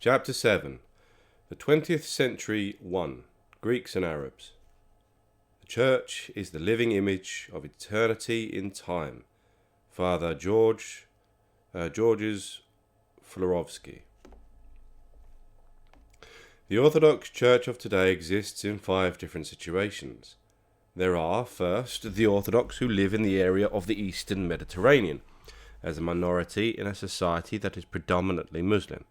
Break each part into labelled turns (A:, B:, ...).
A: Chapter 7. The 20th Century 1. Greeks and Arabs. The Church is the living image of eternity in time. Father Georges Florovsky. The Orthodox Church of today exists in 5 different situations. There are, first, the Orthodox who live in the area of the Eastern Mediterranean, as a minority in a society that is predominantly Muslim.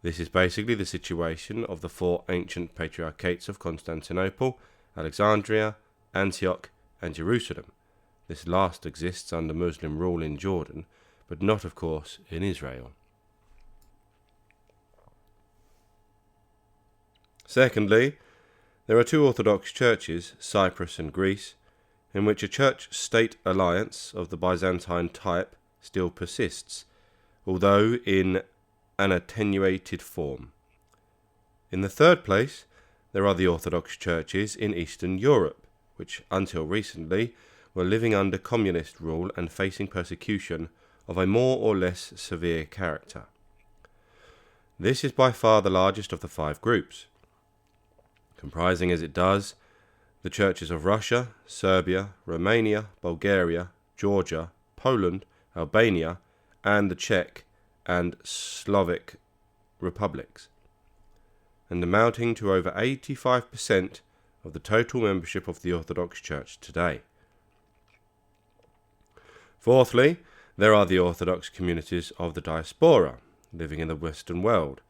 A: This is basically the situation of the 4 ancient patriarchates of Constantinople, Alexandria, Antioch, and Jerusalem. This last exists under Muslim rule in Jordan, but not, of course, in Israel. Secondly, there are 2 Orthodox churches, Cyprus and Greece, in which a church-state alliance of the Byzantine type still persists, although in an attenuated form. In the third place, there are the Orthodox churches in Eastern Europe, which until recently were living under communist rule and facing persecution of a more or less severe character. This is by far the largest of the 5 groups, comprising as it does the churches of Russia, Serbia, Romania, Bulgaria, Georgia, Poland, Albania, and the Czech and Slovak republics, and amounting to over 85% of the total membership of the Orthodox Church today. Fourthly, there are the Orthodox communities of the diaspora, living in the Western world,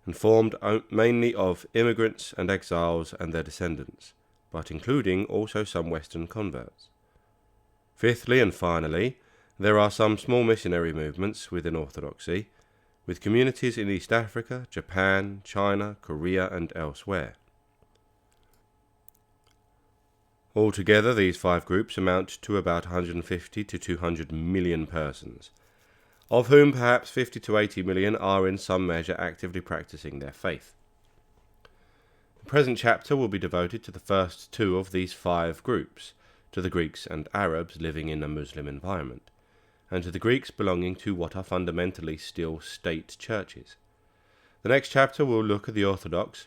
A: and formed mainly of immigrants and exiles and their descendants, but including also some Western converts. Fifthly and finally, there are some small missionary movements within Orthodoxy, with communities in East Africa, Japan, China, Korea, and elsewhere. Altogether, these 5 groups amount to about 150 to 200 million persons, of whom perhaps 50 to 80 million are in some measure actively practicing their faith. The present chapter will be devoted to the first 2 of these 5 groups, to the Greeks and Arabs living in a Muslim environment, and to the Greeks belonging to what are fundamentally still state churches. The next chapter will look at the Orthodox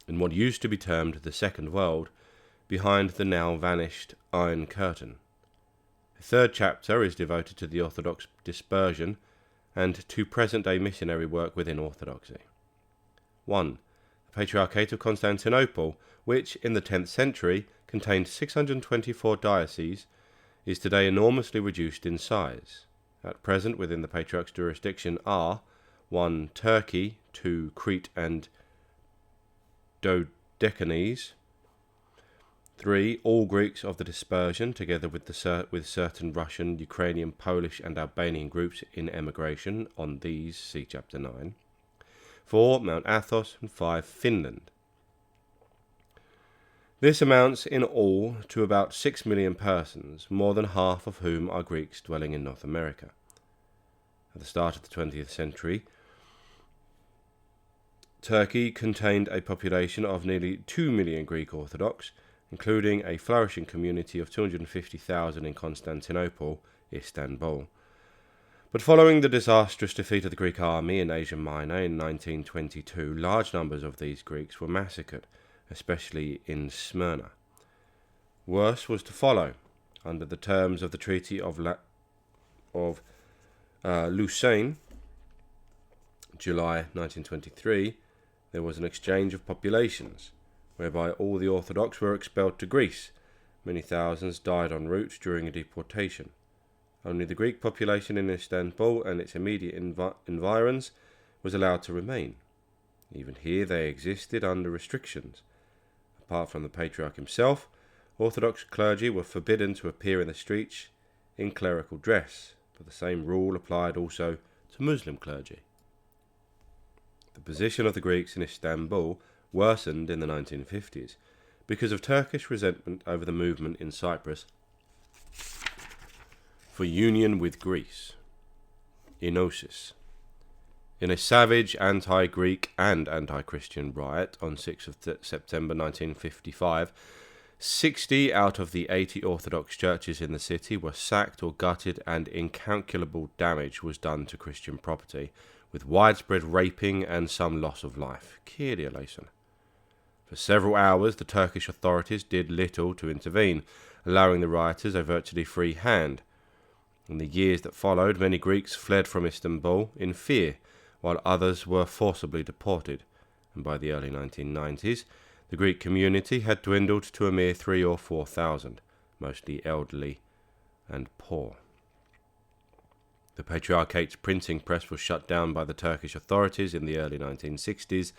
A: in what used to be termed the Second World, behind the now vanished Iron Curtain. The third chapter is devoted to the Orthodox dispersion and to present-day missionary work within Orthodoxy. 1. The Patriarchate of Constantinople, which in the 10th century contained 624 dioceses, is today enormously reduced in size. At present within the Patriarch's jurisdiction are 1. Turkey, 2. Crete and Dodecanese, 3. All Greeks of the dispersion, together with certain Russian, Ukrainian, Polish and Albanian groups in emigration. On these, see chapter 9. 4. Mount Athos, and 5. Finland. This amounts in all to about 6 million persons, more than half of whom are Greeks dwelling in North America. At the start of the 20th century, Turkey contained a population of nearly 2 million Greek Orthodox, including a flourishing community of 250,000 in Constantinople, Istanbul. But following the disastrous defeat of the Greek army in Asia Minor in 1922, large numbers of these Greeks were massacred, especially in Smyrna. Worse was to follow. Under the terms of the Treaty of Lausanne, July 1923, there was an exchange of populations, whereby all the Orthodox were expelled to Greece. Many thousands died en route during a deportation. Only the Greek population in Istanbul and its immediate environs was allowed to remain. Even here they existed under restrictions. Apart from the Patriarch himself, Orthodox clergy were forbidden to appear in the streets in clerical dress, but the same rule applied also to Muslim clergy. The position of the Greeks in Istanbul worsened in the 1950s because of Turkish resentment over the movement in Cyprus for union with Greece. Enosis. In a savage anti-Greek and anti-Christian riot on 6th of September 1955, 60 out of the 80 Orthodox churches in the city were sacked or gutted, and incalculable damage was done to Christian property, with widespread raping and some loss of life. Kyrie eleison. For several hours, the Turkish authorities did little to intervene, allowing the rioters a virtually free hand. In the years that followed, many Greeks fled from Istanbul in fear, while others were forcibly deported, and by the early 1990s, the Greek community had dwindled to a mere 3,000 or 4,000, mostly elderly and poor. The Patriarchate's printing press was shut down by the Turkish authorities in the early 1960s,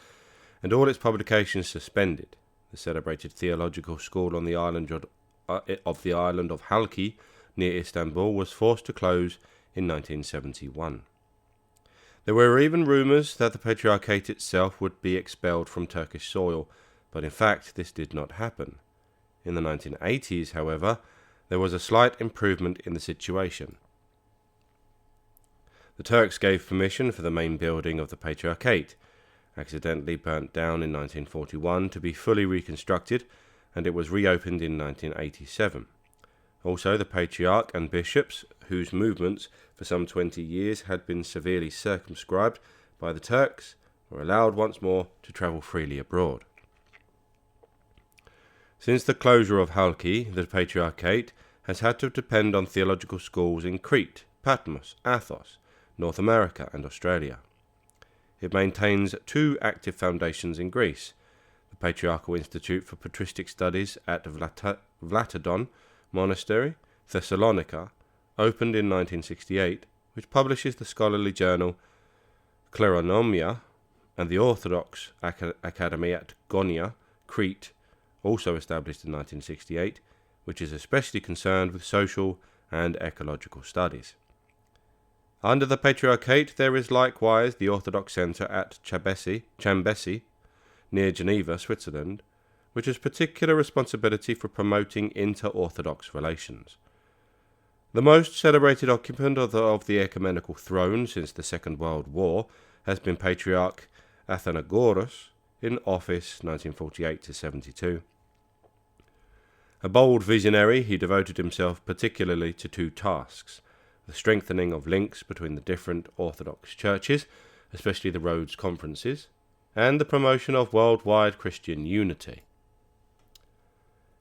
A: and all its publications suspended. The celebrated theological school on the island of Halki, near Istanbul, was forced to close in 1971. There were even rumours that the Patriarchate itself would be expelled from Turkish soil, but in fact this did not happen. In the 1980s, however, there was a slight improvement in the situation. The Turks gave permission for the main building of the Patriarchate, accidentally burnt down in 1941, to be fully reconstructed, and it was reopened in 1987. Also, the Patriarch and bishops, whose movements for some 20 years had been severely circumscribed by the Turks, were allowed once more to travel freely abroad. Since the closure of Halki, the Patriarchate has had to depend on theological schools in Crete, Patmos, Athos, North America and Australia. It maintains 2 active foundations in Greece: the Patriarchal Institute for Patristic Studies at Vlatodon Monastery, Thessalonica, opened in 1968, which publishes the scholarly journal Kleronomia, and the Orthodox Academy at Gonia, Crete, also established in 1968, which is especially concerned with social and ecological studies. Under the Patriarchate there is likewise the Orthodox Centre at Chambesi, near Geneva, Switzerland, which has particular responsibility for promoting inter-Orthodox relations. The most celebrated occupant of the ecumenical throne since the Second World War has been Patriarch Athenagoras, in office 1948-72. A bold visionary, he devoted himself particularly to 2 tasks: the strengthening of links between the different Orthodox churches, especially the Rhodes Conferences, and the promotion of worldwide Christian unity.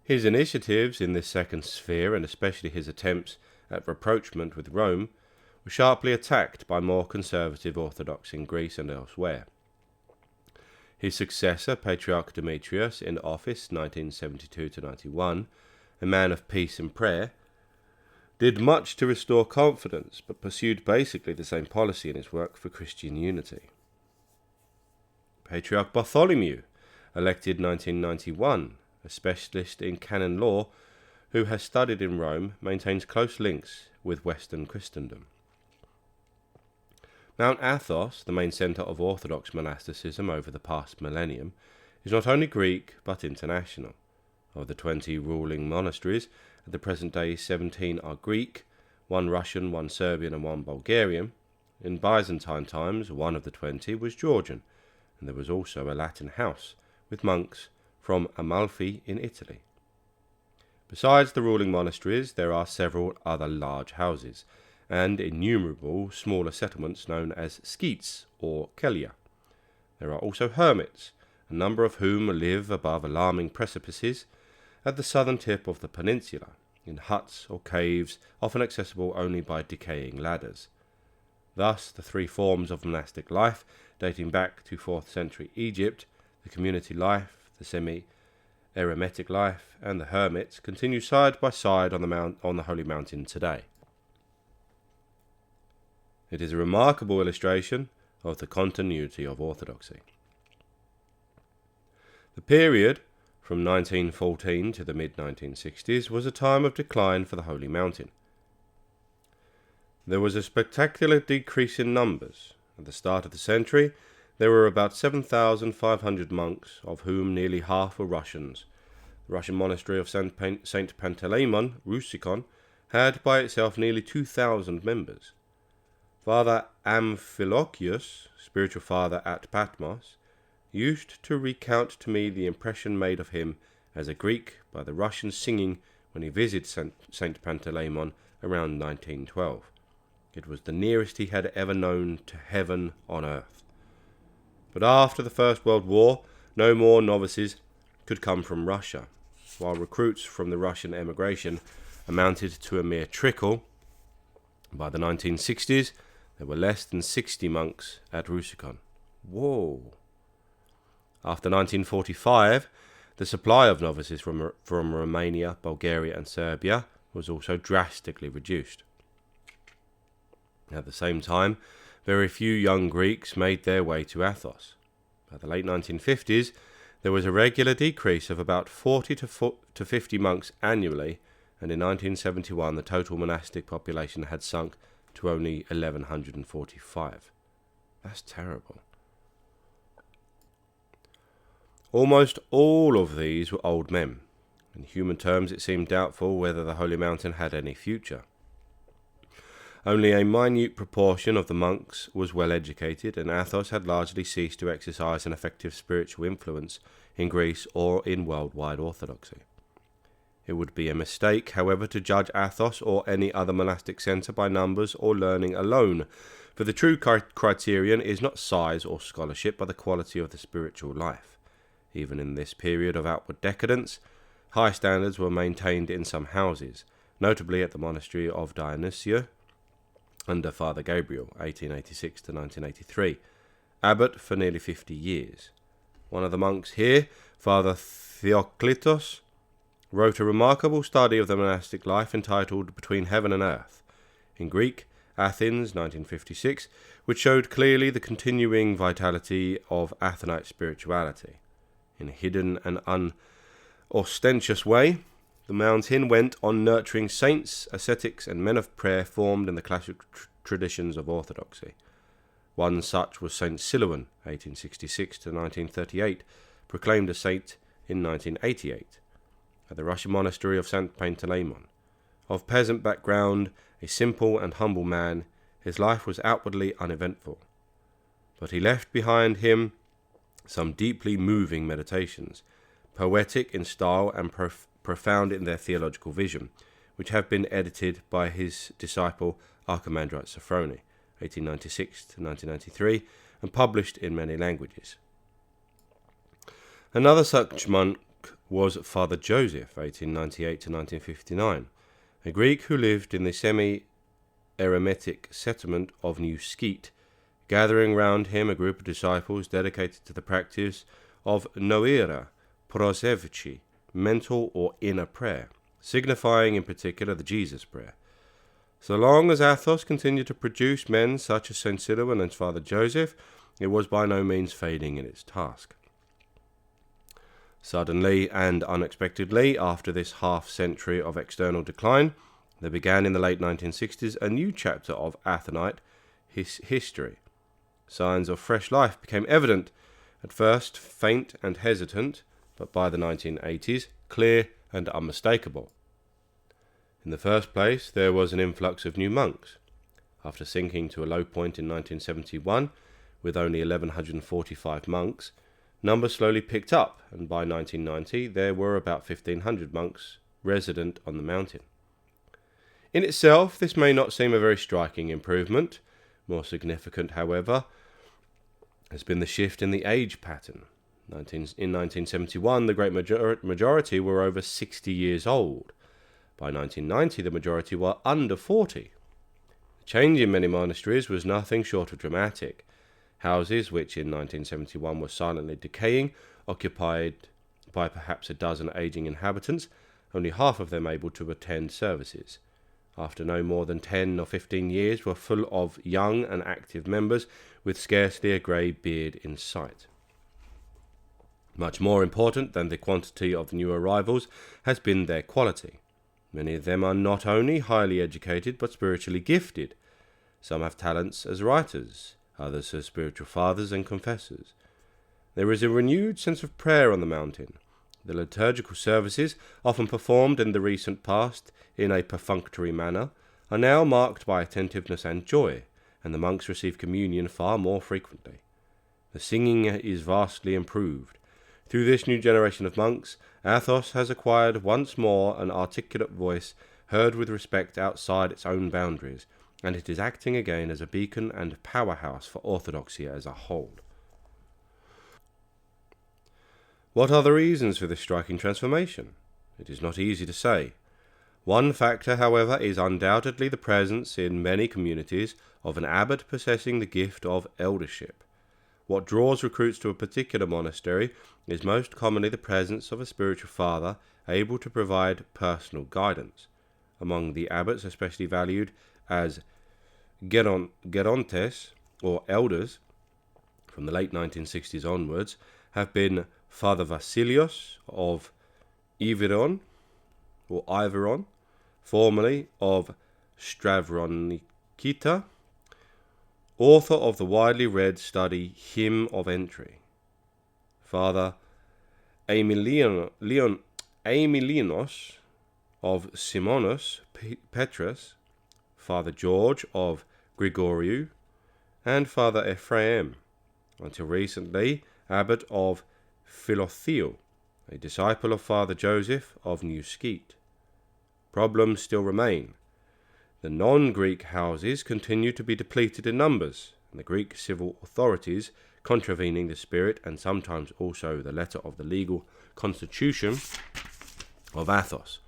A: His initiatives in this second sphere, and especially his attempts at rapprochement with Rome, were sharply attacked by more conservative Orthodox in Greece and elsewhere. His successor, Patriarch Demetrius, in office 1972-91, a man of peace and prayer, did much to restore confidence, but pursued basically the same policy in his work for Christian unity. Patriarch Bartholomew, elected 1991, a specialist in canon law who has studied in Rome, maintains close links with Western Christendom. Mount Athos, the main centre of Orthodox monasticism over the past millennium, is not only Greek but international. Of the 20 ruling monasteries, at the present day 17 are Greek, 1 Russian, 1 Serbian and 1 Bulgarian. In Byzantine times, 1 of the 20 was Georgian, and there was also a Latin house, with monks from Amalfi in Italy. Besides the ruling monasteries, there are several other large houses, and innumerable smaller settlements known as skeets or kelia. There are also hermits, a number of whom live above alarming precipices at the southern tip of the peninsula, in huts or caves, often accessible only by decaying ladders. Thus, the 3 forms of monastic life, dating back to 4th century Egypt, the community life, the semi-eremitic life, and the hermits, continue side by side on the Holy Mountain today. It is a remarkable illustration of the continuity of Orthodoxy. The period from 1914 to the mid-1960s was a time of decline for the Holy Mountain. There was a spectacular decrease in numbers. At the start of the century, there were about 7,500 monks, of whom nearly half were Russians. The Russian monastery of Saint Panteleimon, Rusikon, had by itself nearly 2,000 members. Father Amphilochius, spiritual father at Patmos, used to recount to me the impression made of him as a Greek by the Russians singing when he visited Saint Panteleimon around 1912. It was the nearest he had ever known to heaven on earth. But after the First World War, no more novices could come from Russia, while recruits from the Russian emigration amounted to a mere trickle. By the 1960s, there were less than 60 monks at Rusicon. Whoa! After 1945, the supply of novices from Romania, Bulgaria and Serbia was also drastically reduced. At the same time, very few young Greeks made their way to Athos. By the late 1950s, there was a regular decrease of about 40 to 50 monks annually, and in 1971 the total monastic population had sunk to only 1,145. That's terrible. Almost all of these were old men. In human terms, it seemed doubtful whether the Holy Mountain had any future. Only a minute proportion of the monks was well educated, and Athos had largely ceased to exercise an effective spiritual influence in Greece or in worldwide orthodoxy. It would be a mistake, however, to judge Athos or any other monastic centre by numbers or learning alone, for the true criterion is not size or scholarship, but the quality of the spiritual life. Even in this period of outward decadence, high standards were maintained in some houses, notably at the monastery of Dionysia, under Father Gabriel, 1886 to 1983, abbot for nearly 50 years. One of the monks here, Father Theoklitos, wrote a remarkable study of the monastic life entitled Between Heaven and Earth, in Greek, Athens, 1956, which showed clearly the continuing vitality of Athonite spirituality. In a hidden and unostentatious way, the mountain went on nurturing saints, ascetics, and men of prayer formed in the classic traditions of Orthodoxy. One such was Saint Silouan, 1866 to 1938, proclaimed a saint in 1988, at the Russian monastery of St. Panteleimon. Of peasant background, a simple and humble man, his life was outwardly uneventful. But he left behind him some deeply moving meditations, poetic in style and profound in their theological vision, which have been edited by his disciple Archimandrite Sophrony, 1896 to 1993, and published in many languages. Another such monk was Father Joseph, 1898 to 1959, a Greek who lived in the semi-eremitic settlement of New Skete, gathering round him a group of disciples dedicated to the practice of noira prosevchi, mental or inner prayer, signifying in particular the Jesus prayer. So long as Athos continued to produce men such as St. Silouan and Father Joseph, it was by no means failing in its task. Suddenly and unexpectedly, after this half-century of external decline, there began in the late 1960s a new chapter of Athonite history. Signs of fresh life became evident, at first faint and hesitant, but by the 1980s, clear and unmistakable. In the first place, there was an influx of new monks. After sinking to a low point in 1971, with only 1,145 monks, numbers slowly picked up, and by 1990 there were about 1,500 monks resident on the mountain. In itself, this may not seem a very striking improvement. More significant, however, has been the shift in the age pattern. In 1971, the great majority were over 60 years old. By 1990, the majority were under 40. The change in many monasteries was nothing short of dramatic. Houses, which in 1971 were silently decaying, occupied by perhaps a dozen aging inhabitants, only half of them able to attend services. After no more than 10 or 15 years, were full of young and active members with scarcely a grey beard in sight. Much more important than the quantity of new arrivals has been their quality. Many of them are not only highly educated but spiritually gifted. Some have talents as writers, others as spiritual fathers and confessors. There is a renewed sense of prayer on the mountain. The liturgical services, often performed in the recent past in a perfunctory manner, are now marked by attentiveness and joy, and the monks receive communion far more frequently. The singing is vastly improved. Through this new generation of monks, Athos has acquired once more an articulate voice heard with respect outside its own boundaries, and it is acting again as a beacon and powerhouse for Orthodoxy as a whole. What are the reasons for this striking transformation? It is not easy to say. One factor, however, is undoubtedly the presence in many communities of an abbot possessing the gift of eldership. What draws recruits to a particular monastery is most commonly the presence of a spiritual father able to provide personal guidance. Among the abbots especially valued as gerontes, or elders, from the late 1960s onwards, have been Father Vasilios of Iveron, formerly of Stravronikita, author of the widely read study Hymn of Entry, Father Emilianos of Simonos Petrus, Father George of Grigoriou, and Father Ephraim, until recently abbot of Philotheo, a disciple of Father Joseph of New Skete. Problems still remain. The non-Greek houses continue to be depleted in numbers, and the Greek civil authorities, contravening the spirit and sometimes also the letter of the legal constitution of Athos,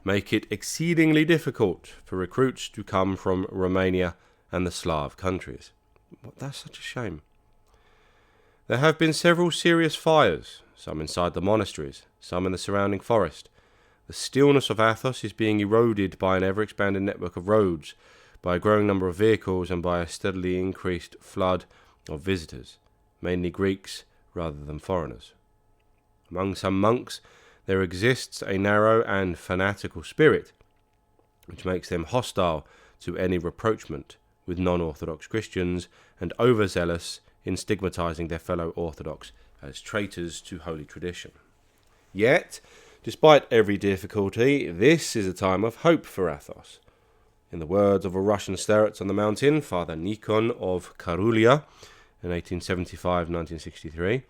A: make it exceedingly difficult for recruits to come from Romania and the Slav countries. That's such a shame. There have been several serious fires, some inside the monasteries, some in the surrounding forest. The stillness of Athos is being eroded by an ever-expanding network of roads, by a growing number of vehicles, and by a steadily increased flood of visitors, mainly Greeks rather than foreigners. Among some monks, there exists a narrow and fanatical spirit, which makes them hostile to any rapprochement with non-Orthodox Christians and overzealous in stigmatizing their fellow Orthodox as traitors to holy tradition. Yet, despite every difficulty, this is a time of hope for Athos. In the words of a Russian starets on the mountain, Father Nikon of Karulia, in 1875-1963,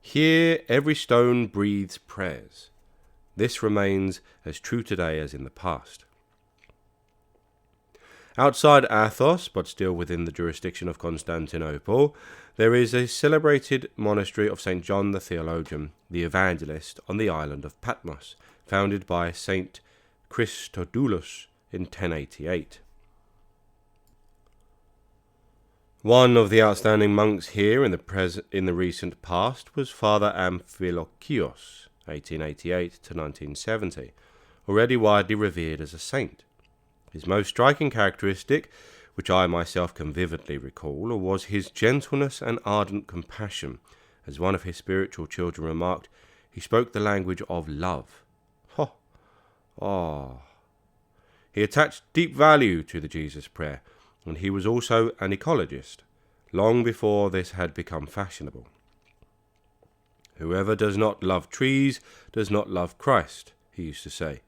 A: "Here every stone breathes prayers. This remains as true today as in the past." Outside Athos, but still within the jurisdiction of Constantinople, there is a celebrated monastery of St. John the Theologian, the Evangelist, on the island of Patmos, founded by St. Christodoulos in 1088. One of the outstanding monks here in the recent past was Father Amphilochios, 1888 to 1970, already widely revered as a saint. His most striking characteristic, which I myself can vividly recall, was his gentleness and ardent compassion. As one of his spiritual children remarked, he spoke the language of love. He attached deep value to the Jesus prayer, and he was also an ecologist, long before this had become fashionable. "Whoever does not love trees does not love Christ," he used to say,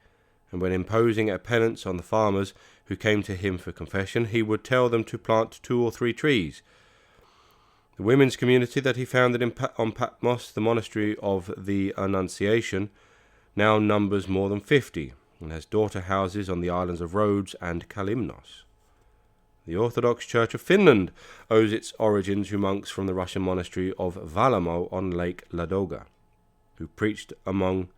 A: and when imposing a penance on the farmers who came to him for confession, he would tell them to plant 2 or 3 trees. The women's community that he founded on Patmos, the monastery of the Annunciation, now numbers more than 50 and has daughter houses on the islands of Rhodes and Kallistos. The Orthodox Church of Finland owes its origin to monks from the Russian monastery of Valamo on Lake Ladoga, who preached among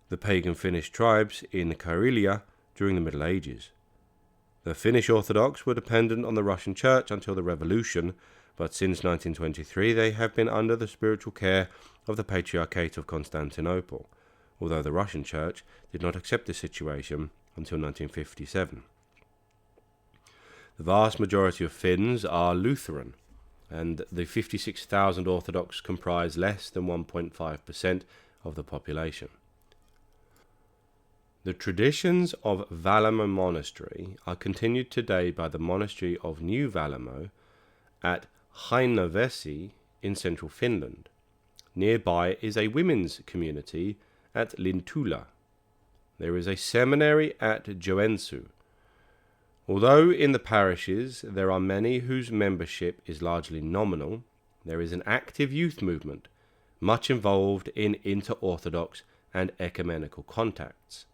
A: the pagan Finnish tribes in Karelia during the Middle Ages. The Finnish Orthodox were dependent on the Russian Church until the Revolution, but since 1923 they have been under the spiritual care of the Patriarchate of Constantinople, although the Russian Church did not accept this situation until 1957. The vast majority of Finns are Lutheran, and the 56,000 Orthodox comprise less than 1.5% of the population. The traditions of Valamo Monastery are continued today by the Monastery of New Valamo at Heinävesi in central Finland. Nearby is a women's community at Lintula. There is a seminary at Joensuu. Although in the parishes there are many whose membership is largely nominal, there is an active youth movement, much involved in inter-Orthodox and ecumenical contacts.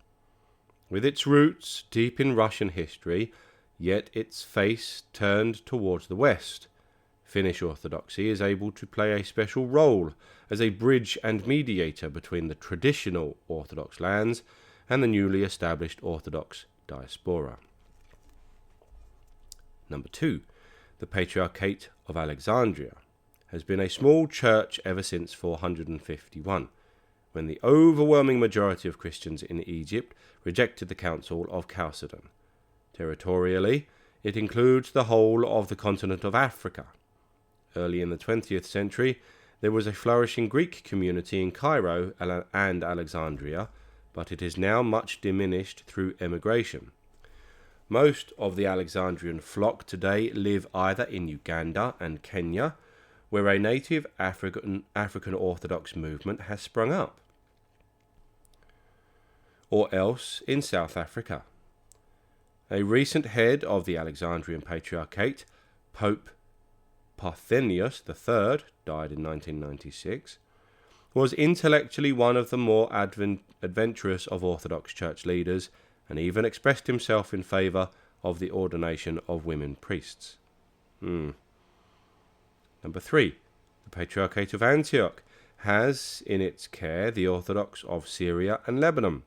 A: With its roots deep in Russian history, yet its face turned towards the west. Finnish Orthodoxy is able to play a special role as a bridge and mediator between the traditional Orthodox lands and the newly established Orthodox diaspora. Number 2. The Patriarchate of Alexandria has been a small church ever since 451, when the overwhelming majority of Christians in Egypt rejected the Council of Chalcedon. Territorially, it includes the whole of the continent of Africa. Early in the 20th century, there was a flourishing Greek community in Cairo and Alexandria, but it is now much diminished through emigration. Most of the Alexandrian flock today live either in Uganda and Kenya, where a native African Orthodox movement has sprung up, or else in South Africa. A recent head of the Alexandrian Patriarchate, Pope Parthenius III, died in 1996, was intellectually one of the more adventurous of Orthodox Church leaders, and even expressed himself in favour of the ordination of women priests. Number 3. The Patriarchate of Antioch has in its care the Orthodox of Syria and Lebanon.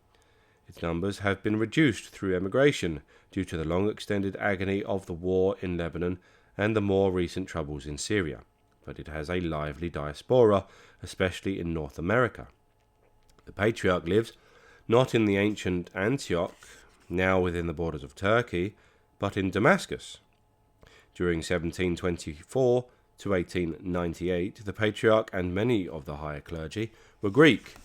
A: Its numbers have been reduced through emigration due to the long extended agony of the war in Lebanon and the more recent troubles in Syria, but it has a lively diaspora, especially in North America. The Patriarch lives not in the ancient Antioch, now within the borders of Turkey, but in Damascus. During 1724 to 1898, the Patriarch and many of the higher clergy were Greek,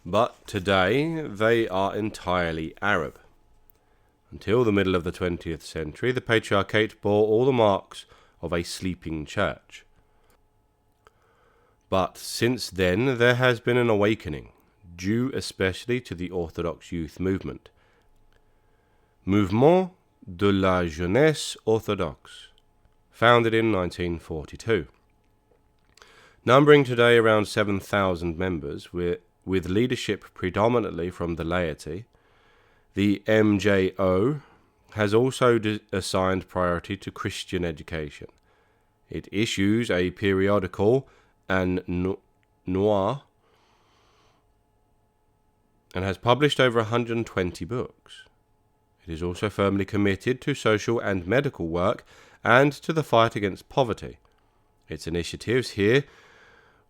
A: but today they are entirely Arab. Until the middle of the 20th century, the Patriarchate bore all the marks of a sleeping church. But since then, there has been an awakening, due especially to the Orthodox youth movement. Mouvement de la Jeunesse Orthodoxe, founded in 1942. Numbering today around 7,000 members, with leadership predominantly from the laity, the MJO has also assigned priority to Christian education. It issues a periodical, An Noir, and has published over 120 books. It is also firmly committed to social and medical work and to the fight against poverty. Its initiatives here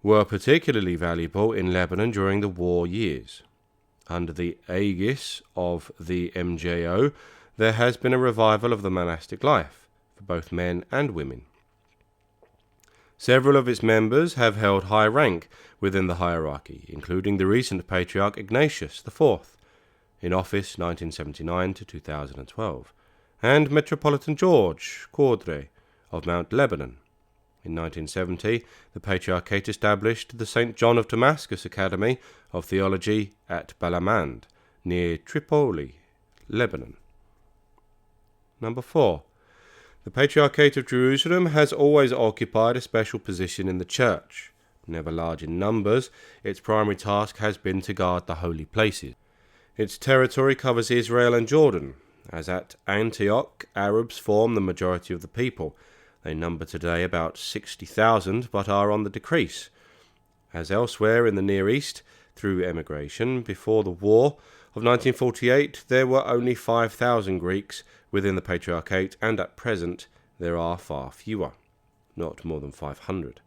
A: were particularly valuable in Lebanon during the war years. Under the aegis of the MJO, there has been a revival of the monastic life for both men and women. Several of its members have held high rank within the hierarchy, including the recent Patriarch Ignatius IV, in office 1979 to 2012, and Metropolitan George Cordray of Mount Lebanon. In 1970, the Patriarchate established the St. John of Damascus Academy of Theology at Balamand, near Tripoli, Lebanon. Number 4. The Patriarchate of Jerusalem has always occupied a special position in the Church. Never large in numbers, its primary task has been to guard the holy places. Its territory covers Israel and Jordan. As at Antioch, Arabs form the majority of the people. They number today about 60,000, but are on the decrease. As elsewhere in the Near East, through emigration, before the war of 1948, there were only 5,000 Greeks within the Patriarchate, and at present there are far fewer, not more than 500.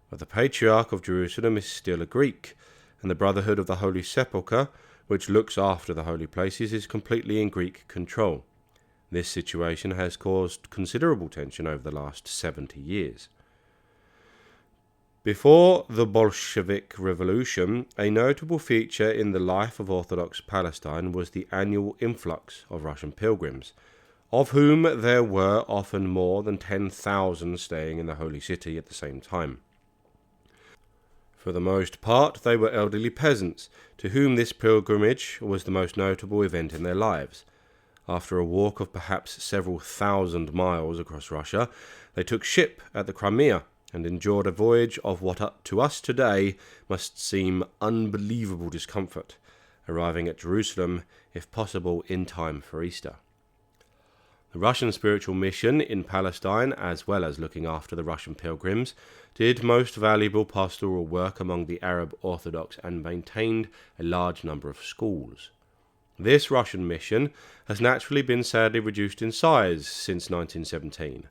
A: But the Patriarch of Jerusalem is still a Greek, and the Brotherhood of the Holy Sepulchre, which looks after the holy places, is completely in Greek control. This situation has caused considerable tension over the last 70 years. Before the Bolshevik Revolution, a notable feature in the life of Orthodox Palestine was the annual influx of Russian pilgrims, of whom there were often more than 10,000 staying in the Holy City at the same time. For the most part, they were elderly peasants, to whom this pilgrimage was the most notable event in their lives. After a walk of perhaps several thousand miles across Russia, they took ship at the Crimea and endured a voyage of what to us today must seem unbelievable discomfort, arriving at Jerusalem, if possible, in time for Easter. The Russian spiritual mission in Palestine, as well as looking after the Russian pilgrims, did most valuable pastoral work among the Arab Orthodox and maintained a large number of schools. This Russian mission has naturally been sadly reduced in size since 1917,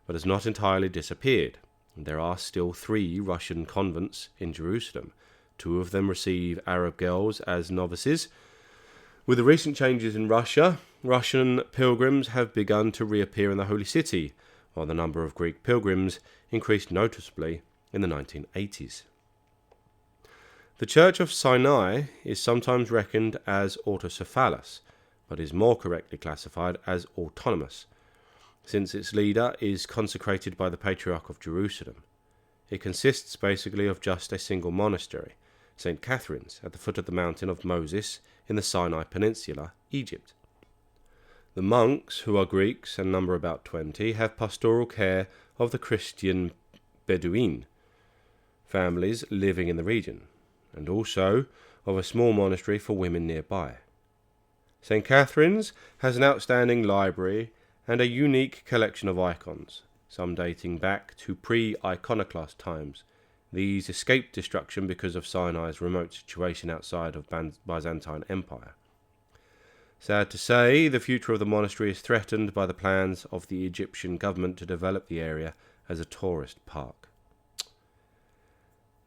A: but has not entirely disappeared. There are still 3 Russian convents in Jerusalem. 2 of them receive Arab girls as novices. With the recent changes in Russia, Russian pilgrims have begun to reappear in the Holy City, while the number of Greek pilgrims increased noticeably in the 1980s. The Church of Sinai is sometimes reckoned as autocephalous, but is more correctly classified as autonomous, since its leader is consecrated by the Patriarch of Jerusalem. It consists basically of just a single monastery, St. Catherine's, at the foot of the mountain of Moses in the Sinai Peninsula, Egypt. The monks, who are Greeks and number about 20, have pastoral care of the Christian Bedouin families living in the region, and also of a small monastery for women nearby. St. Catherine's has an outstanding library and a unique collection of icons, some dating back to pre-iconoclast times. These escaped destruction because of Sinai's remote situation outside of Byzantine Empire. Sad to say, the future of the monastery is threatened by the plans of the Egyptian government to develop the area as a tourist park.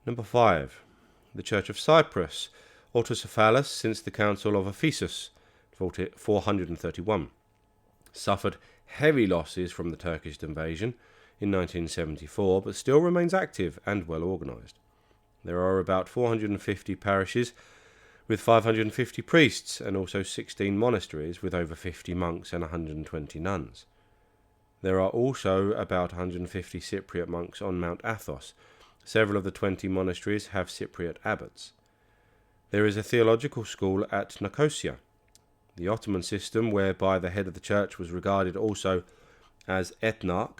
A: Number 5. The Church of Cyprus, autocephalous since the Council of Ephesus, 431, suffered heavy losses from the Turkish invasion in 1974, but still remains active and well organised. There are about 450 parishes with 550 priests and also 16 monasteries with over 50 monks and 120 nuns. There are also about 150 Cypriot monks on Mount Athos. Several of the 20 monasteries have Cypriot abbots. There is a theological school at Nicosia. The Ottoman system, whereby the head of the church was regarded also as ethnarch,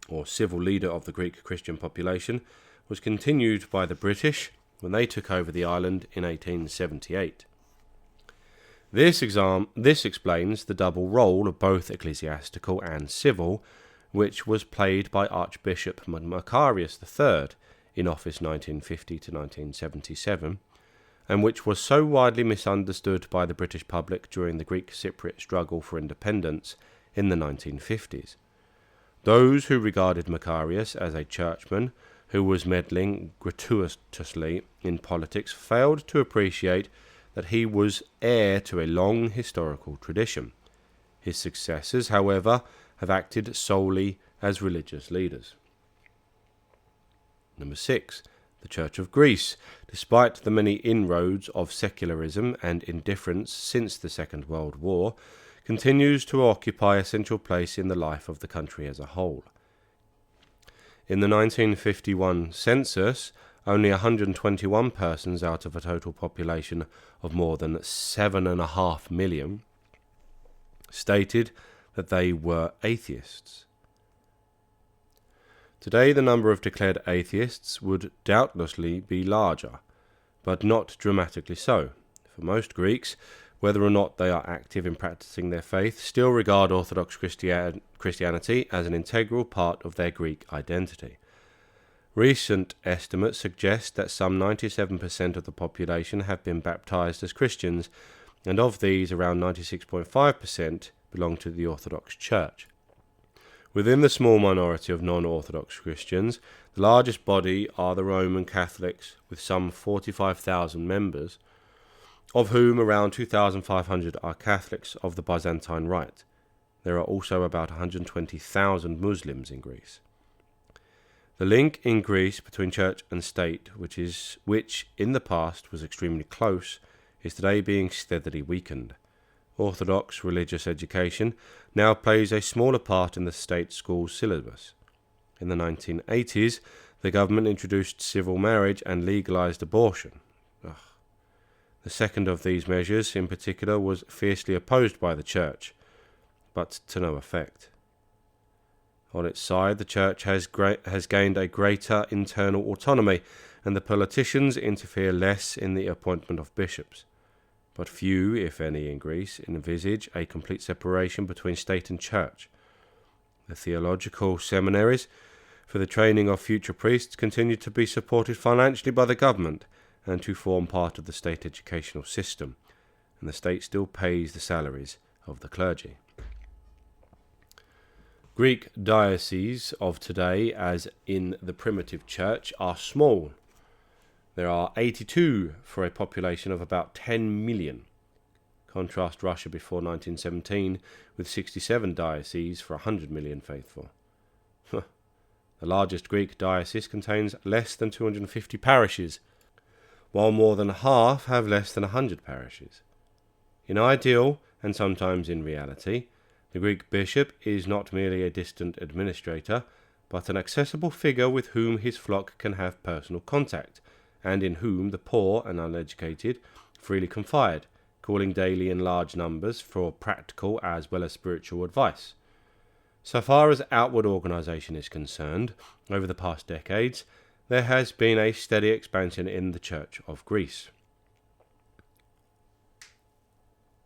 A: or civil leader of the Greek Christian population, was continued by the British when they took over the island in 1878. This explains the double role of both ecclesiastical and civil, which was played by Archbishop Macarius III in office 1950 to 1977, and which was so widely misunderstood by the British public during the Greek Cypriot struggle for independence in the 1950s. Those who regarded Macarius as a churchman who was meddling gratuitously in politics failed to appreciate that he was heir to a long historical tradition. His successors, however, have acted solely as religious leaders. Number 6. The Church of Greece, despite the many inroads of secularism and indifference since the Second World War, continues to occupy a central place in the life of the country as a whole. In the 1951 census, only 121 persons out of a total population of more than 7.5 million stated that they were atheists. Today, the number of declared atheists would doubtlessly be larger, but not dramatically so. For most Greeks, whether or not they are active in practicing their faith, still regard Orthodox Christianity as an integral part of their Greek identity. Recent estimates suggest that some 97% of the population have been baptized as Christians, and of these, around 96.5% belong to the Orthodox Church. Within the small minority of non-Orthodox Christians, the largest body are the Roman Catholics, with some 45,000 members, of whom around 2,500 are Catholics of the Byzantine Rite. There are also about 120,000 Muslims in Greece. The link in Greece between church and state, which in the past was extremely close, is today being steadily weakened. Orthodox religious education now plays a smaller part in the state school syllabus. In the 1980s, the government introduced civil marriage and legalized abortion. The second of these measures, in particular, was fiercely opposed by the Church, but to no effect. On its side, the Church has gained a greater internal autonomy, and the politicians interfere less in the appointment of bishops. but few, if any, in Greece envisage a complete separation between state and church. The theological seminaries for the training of future priests continue to be supported financially by the government and to form part of the state educational system, and the state still pays the salaries of the clergy. Greek dioceses of today, as in the primitive church, are small. There are 82 for a population of about 10 million. Contrast Russia before 1917 with 67 dioceses for 100 million faithful. The largest Greek diocese contains less than 250 parishes, while more than half have less than 100 parishes. In ideal, and sometimes in reality, the Greek bishop is not merely a distant administrator, but an accessible figure with whom his flock can have personal contact, and in whom the poor and uneducated freely confide, calling daily in large numbers for practical as well as spiritual advice. So far as outward organisation is concerned, over the past decades, there has been a steady expansion in the Church of Greece.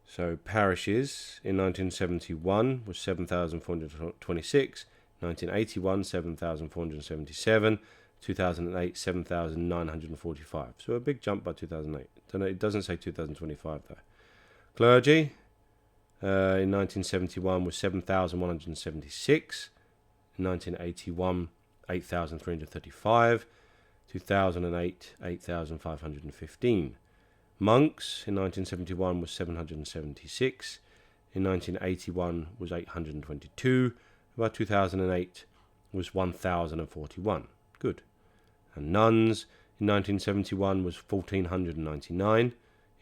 A: So parishes in 1971 was 7,426, 1981 7,477, 2008 7,945. So a big jump by 2008. It doesn't say 2025 though. Clergy in 1971 was 7,176, in 1981 8,335, 2008 8,515. Monks in 1971 was 776, in 1981 was 822, about 2008 was 1,041. Good. And nuns in 1971 was 1,499,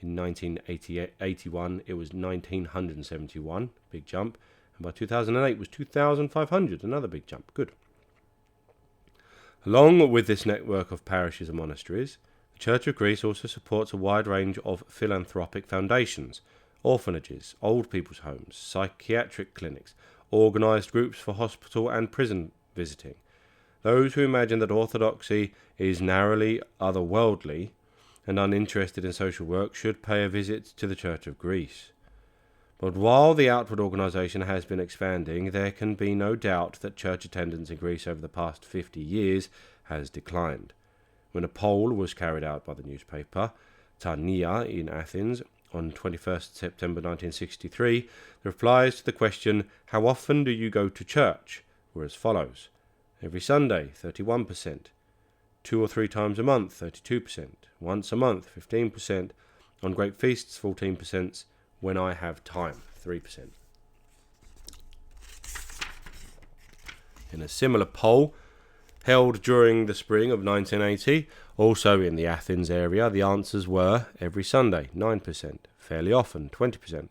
A: in 1981 it was 1,971, big jump, and by 2008 was 2,500, another big jump. Good. Along with this network of parishes and monasteries, the Church of Greece also supports a wide range of philanthropic foundations, orphanages, old people's homes, psychiatric clinics, organised groups for hospital and prison visiting. Those who imagine that Orthodoxy is narrowly otherworldly and uninterested in social work should pay a visit to the Church of Greece. But while the outward organisation has been expanding, there can be no doubt that church attendance in Greece over the past 50 years has declined. When a poll was carried out by the newspaper Tania in Athens on 21st September 1963, the replies to the question, "How often do you go to church?" were as follows. Every Sunday, 31%. 2 or 3 times a month, 32%. Once a month, 15%. On great feasts, 14%. When I have time, 3%. In a similar poll held during the spring of 1980, also in the Athens area, the answers were every Sunday, 9%, fairly often, 20%,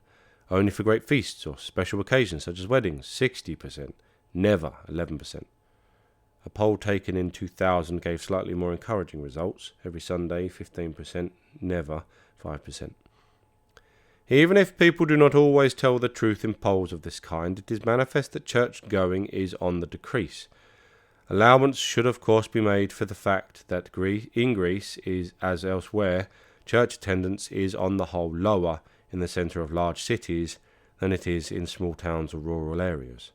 A: only for great feasts or special occasions such as weddings, 60%, never, 11%. A poll taken in 2000 gave slightly more encouraging results, every Sunday, 15%, never, 5%. Even if people do not always tell the truth in polls of this kind, it is manifest that church-going is on the decrease. Allowance should of course be made for the fact that in Greece, as elsewhere, church attendance is on the whole lower in the centre of large cities than it is in small towns or rural areas.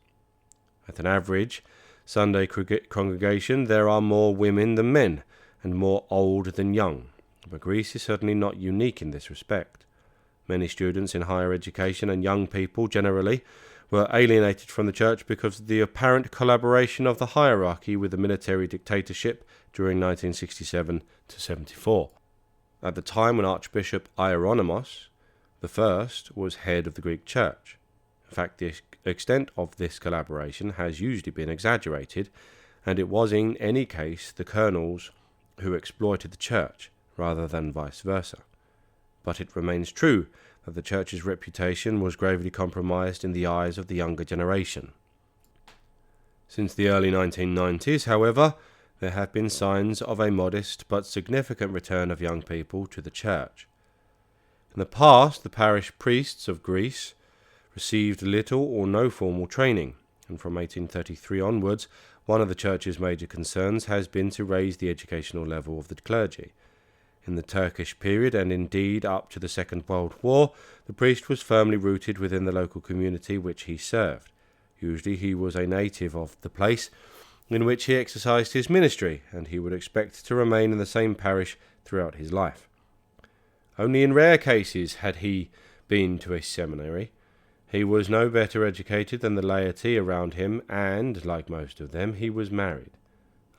A: At an average Sunday congregation, there are more women than men, and more old than young, but Greece is certainly not unique in this respect. Many students in higher education and young people generally were alienated from the church because of the apparent collaboration of the hierarchy with the military dictatorship during 1967 to 74. At the time when Archbishop Hieronymus I was head of the Greek Church. In fact, the extent of this collaboration has usually been exaggerated, and it was in any case the colonels who exploited the church, rather than vice versa. But it remains true that the church's reputation was gravely compromised in the eyes of the younger generation. Since the early 1990s, however, there have been signs of a modest but significant return of young people to the church. In the past, the parish priests of Greece received little or no formal training, and from 1833 onwards, one of the church's major concerns has been to raise the educational level of the clergy. In the Turkish period, and indeed up to the Second World War, the priest was firmly rooted within the local community which he served. Usually he was a native of the place in which he exercised his ministry, and he would expect to remain in the same parish throughout his life. Only in rare cases had he been to a seminary. He was no better educated than the laity around him, and, like most of them, he was married.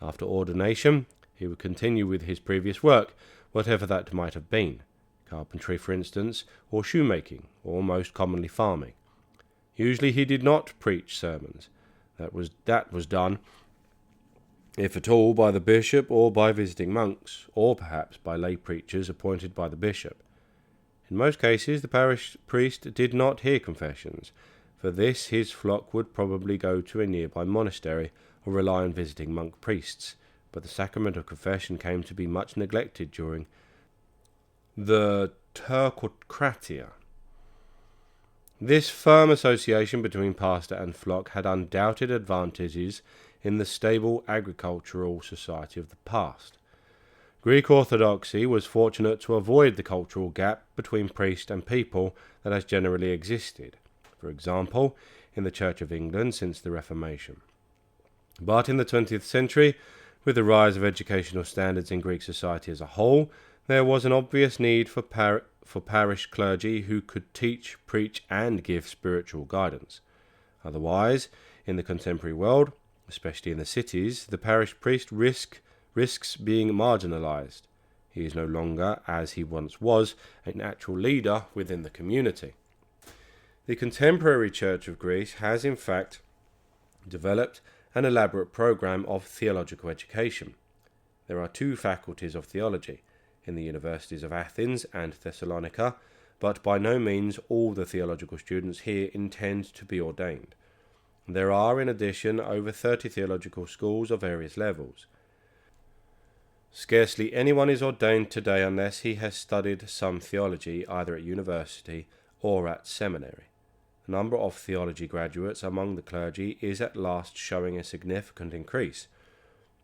A: After ordination, he would continue with his previous work, whatever that might have been, carpentry, for instance, or shoemaking, or most commonly farming. Usually he did not preach sermons. That was done, if at all, by the bishop or by visiting monks, or perhaps by lay preachers appointed by the bishop. In most cases, the parish priest did not hear confessions. For this, his flock would probably go to a nearby monastery or rely on visiting monk priests, but the sacrament of confession came to be much neglected during the Turkocratia. This firm association between pastor and flock had undoubted advantages in the stable agricultural society of the past. Greek Orthodoxy was fortunate to avoid the cultural gap between priest and people that has generally existed, for example, in the Church of England since the Reformation. But in the 20th century, with the rise of educational standards in Greek society as a whole, there was an obvious need for parish clergy who could teach, preach, and give spiritual guidance. Otherwise, in the contemporary world, especially in the cities, the parish priest risks being marginalized. He is no longer, as he once was, a natural leader within the community. The contemporary Church of Greece has, in fact, developed an elaborate program of theological education. There are 2 faculties of theology in the universities of Athens and Thessalonica, but by no means all the theological students here intend to be ordained. There are, in addition, over 30 theological schools of various levels. Scarcely anyone is ordained today unless he has studied some theology either at university or at seminary. The number of theology graduates among the clergy is at last showing a significant increase.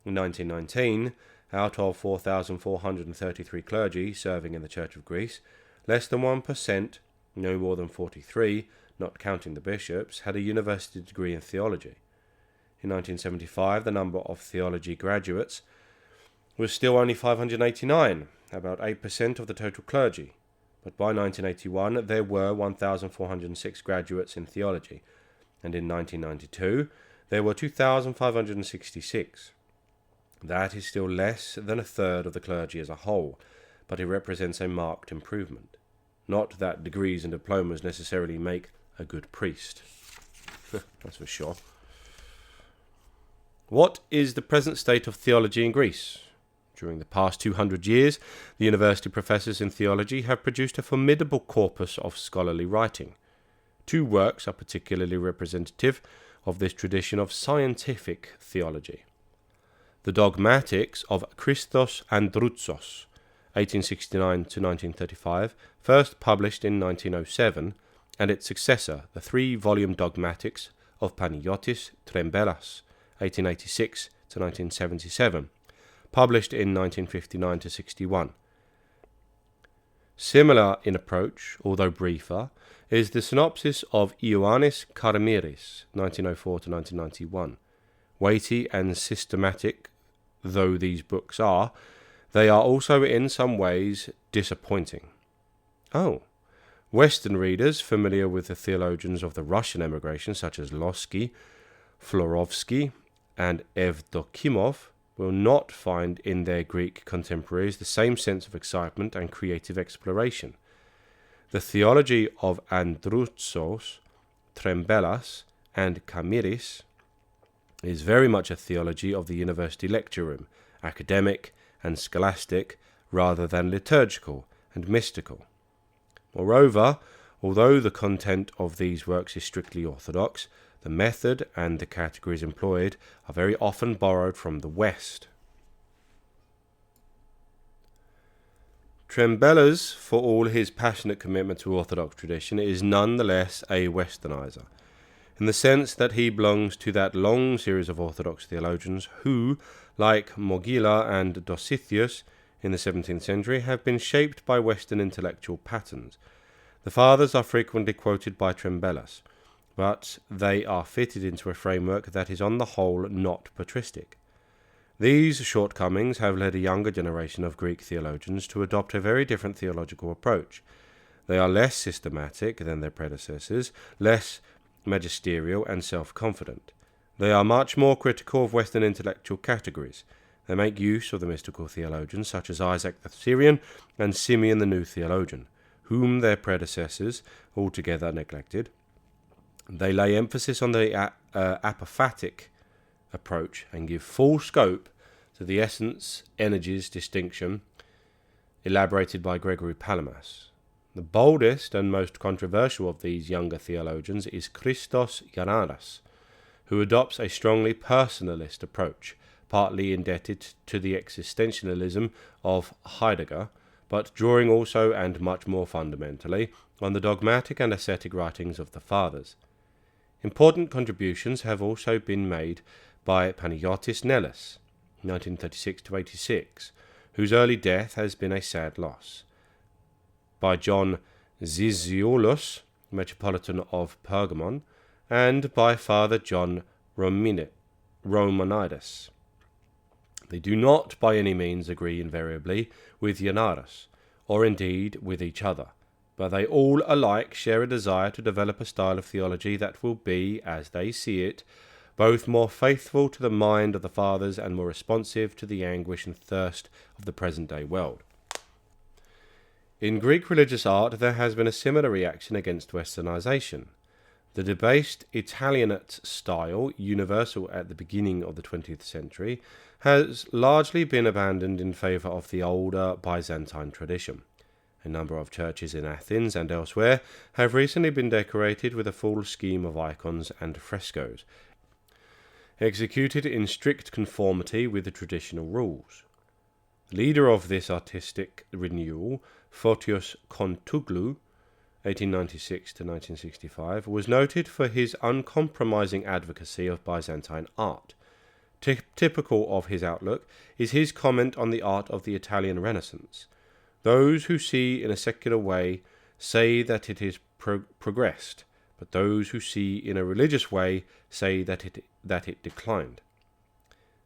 A: In 1919, out of 4,433 clergy serving in the Church of Greece, less than 1%, no more than 43, not counting the bishops, had a university degree in theology. In 1975, the number of theology graduates was still only 589, about 8% of the total clergy. But by 1981, there were 1,406 graduates in theology, and in 1992, there were 2,566. That is still less than a third of the clergy as a whole, but it represents a marked improvement. Not that degrees and diplomas necessarily make a good priest. That's for sure. What is the present state of theology in Greece? During the past 200 years, the university professors in theology have produced a formidable corpus of scholarly writing. 2 works are particularly representative of this tradition of scientific theology. The Dogmatics of Christos Androutsos, 1869-1935, first published in 1907, and its successor, the 3-volume Dogmatics of Panagiotis Trembelas, 1886-1977, published in 1959-61. Similar in approach, although briefer, is the synopsis of Ioannis Karamiris, 1904-1991. Weighty and systematic though these books are, they are also in some ways disappointing. Oh, Western readers familiar with the theologians of the Russian emigration, such as Lossky, Florovsky, and Evdokimov, will not find in their Greek contemporaries the same sense of excitement and creative exploration. The theology of Androutsos, Trembelas, and Kamiris is very much a theology of the university lecture room, academic and scholastic, rather than liturgical and mystical. Moreover, although the content of these works is strictly orthodox, the method and the categories employed are very often borrowed from the West. Trembelas, for all his passionate commitment to Orthodox tradition, is nonetheless a Westernizer, in the sense that he belongs to that long series of Orthodox theologians who, like Mogila and Dositheus, in the 17th century have been shaped by Western intellectual patterns. The Fathers are frequently quoted by Trembellus, but they are fitted into a framework that is on the whole not patristic. These shortcomings have led a younger generation of Greek theologians to adopt a very different theological approach. They are less systematic than their predecessors, less magisterial and self-confident. They are much more critical of Western intellectual categories. They make use of the mystical theologians such as Isaac the Syrian and Simeon the New Theologian, whom their predecessors altogether neglected. They lay emphasis on the apophatic approach and give full scope to the essence, energies, distinction elaborated by Gregory Palamas. The boldest and most controversial of these younger theologians is Kallistos Ware, who adopts a strongly personalist approach, partly indebted to the existentialism of Heidegger, but drawing also and much more fundamentally on the dogmatic and ascetic writings of the Fathers. Important contributions have also been made by Panagiotis Nellis, 1936-86, whose early death has been a sad loss, by John Zizioulos, Metropolitan of Pergamon, and by Father John Romanides. They do not by any means agree invariably with Ioannidis, or indeed with each other, but they all alike share a desire to develop a style of theology that will be, as they see it, both more faithful to the mind of the Fathers and more responsive to the anguish and thirst of the present-day world. In Greek religious art there has been a similar reaction against westernization. The debased Italianate style, universal at the beginning of the 20th century, has largely been abandoned in favour of the older Byzantine tradition. A number of churches in Athens and elsewhere have recently been decorated with a full scheme of icons and frescoes, executed in strict conformity with the traditional rules. The leader of this artistic renewal, Fotios Kontoglou, 1896-1965, was noted for his uncompromising advocacy of Byzantine art. Typical of his outlook is his comment on the art of the Italian Renaissance. Those who see in a secular way say that it is progressed, but those who see in a religious way say that it declined.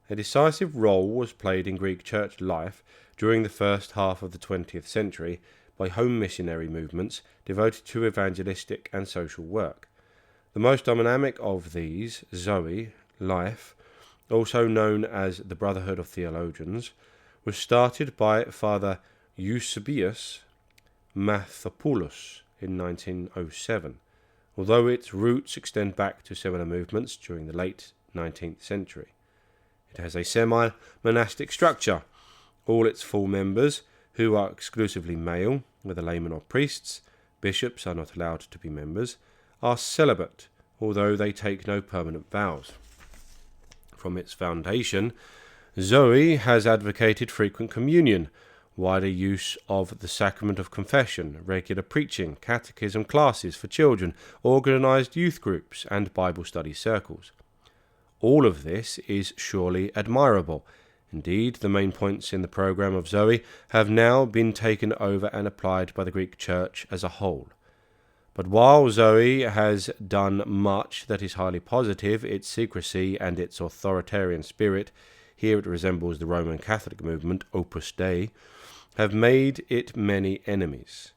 A: A decisive role was played in Greek church life during the first half of the 20th century by home missionary movements devoted to evangelistic and social work. The most dynamic of these, Zoe, Life, also known as the Brotherhood of Theologians, was started by Father Eusebius Mathopoulos in 1907, although its roots extend back to similar movements during the late 19th century. It has a semi-monastic structure. All its full members, who are exclusively male, whether laymen or priests, bishops are not allowed to be members, are celibate, although they take no permanent vows. From its foundation, Zoe has advocated frequent communion, wider use of the sacrament of confession, regular preaching, catechism classes for children, organised youth groups, and Bible study circles. All of this is surely admirable. Indeed, the main points in the programme of Zoe have now been taken over and applied by the Greek Church as a whole. But while Zoe has done much that is highly positive, its secrecy and its authoritarian spirit, here it resembles the Roman Catholic movement, Opus Dei, have made it many enemies.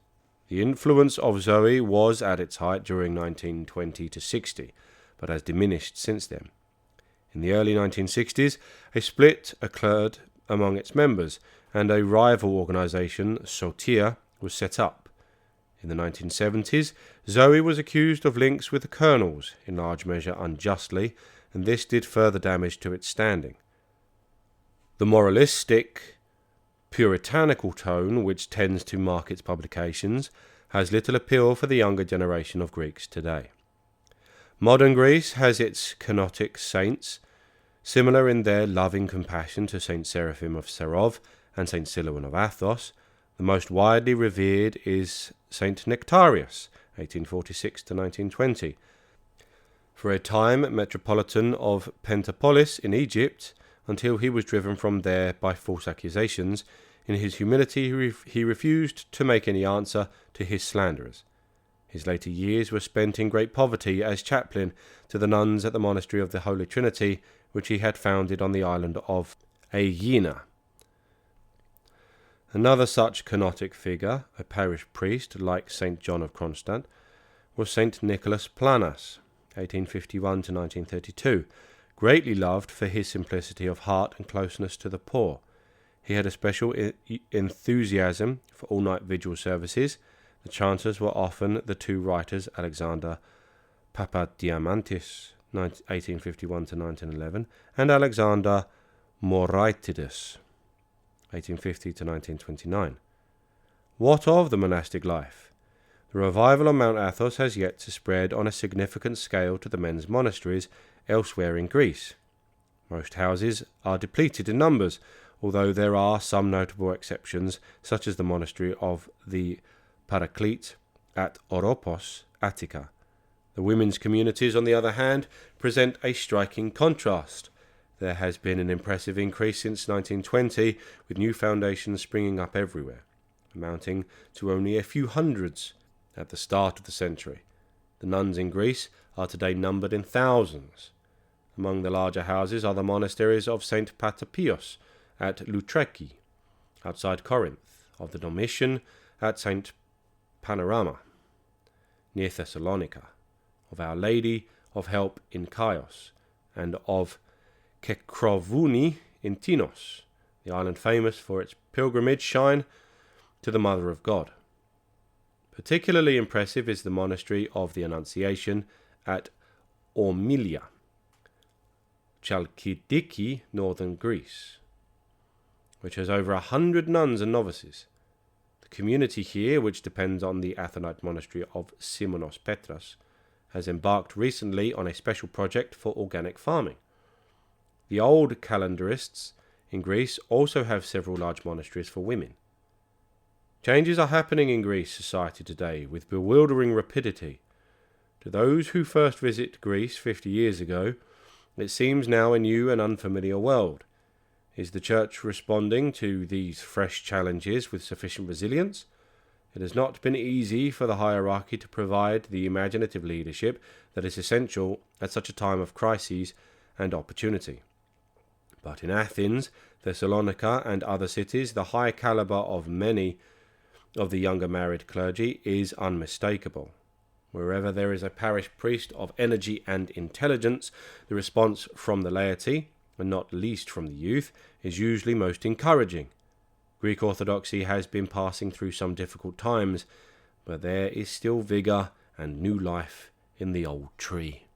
A: The influence of Zoe was at its height during 1920-60, but has diminished since then. In the early 1960s, a split occurred among its members, and a rival organisation, Sotia, was set up. In the 1970s, Zoe was accused of links with the Colonels, in large measure unjustly, and this did further damage to its standing. The moralistic, puritanical tone which tends to mark its publications has little appeal for the younger generation of Greeks today. Modern Greece has its kenotic saints, similar in their loving compassion to Saint Seraphim of Serov and Saint Silouan of Athos. The most widely revered is Saint Nectarius, 1846-1920. For a time Metropolitan of Pentapolis in Egypt, until he was driven from there by false accusations, In his humility, he refused to make any answer to his slanderers. His later years were spent in great poverty as chaplain to the nuns at the monastery of the Holy Trinity, which he had founded on the island of Aegina. Another such kenotic figure, a parish priest like St. John of Kronstadt, was St. Nicholas Planas, 1851 to 1932, greatly loved for his simplicity of heart and closeness to the poor. He had a special enthusiasm for all-night vigil services. The chanters were often the two writers, Alexander Papadiamantis, 1851 to 1911, and Alexander Moraitides, 1850 to 1929. What of the monastic life? The revival on Mount Athos has yet to spread on a significant scale to the men's monasteries elsewhere in Greece. Most houses are depleted in numbers, although there are some notable exceptions, such as the monastery of the Paraclete at Oropos, Attica. The women's communities, on the other hand, present a striking contrast. There has been an impressive increase since 1920, with new foundations springing up everywhere, amounting to only a few hundreds at the start of the century. The nuns in Greece are today numbered in thousands. Among the larger houses are the monasteries of St. Patapios at Loutreki, outside Corinth, of the Domitian at St. Panorama, near Thessalonica, of Our Lady of Help in Chios, and of Kekrovouni in Tinos, the island famous for its pilgrimage shrine to the Mother of God. Particularly impressive is the monastery of the Annunciation at Ormilia, Chalkidiki, northern Greece, which has over 100 nuns and novices. The community here, which depends on the Athonite monastery of Simonos Petras, has embarked recently on a special project for organic farming. The old calendarists in Greece also have several large monasteries for women. Changes are happening in Greece society today with bewildering rapidity. To those who first visit Greece 50 years ago, it seems now a new and unfamiliar world. Is the Church responding to these fresh challenges with sufficient resilience? It has not been easy for the hierarchy to provide the imaginative leadership that is essential at such a time of crises and opportunity. But in Athens, Thessalonica, and other cities, the high calibre of many of the younger married clergy is unmistakable. Wherever there is a parish priest of energy and intelligence, the response from the laity, and not least from the youth, is usually most encouraging. Greek Orthodoxy has been passing through some difficult times, but there is still vigour and new life in the old tree.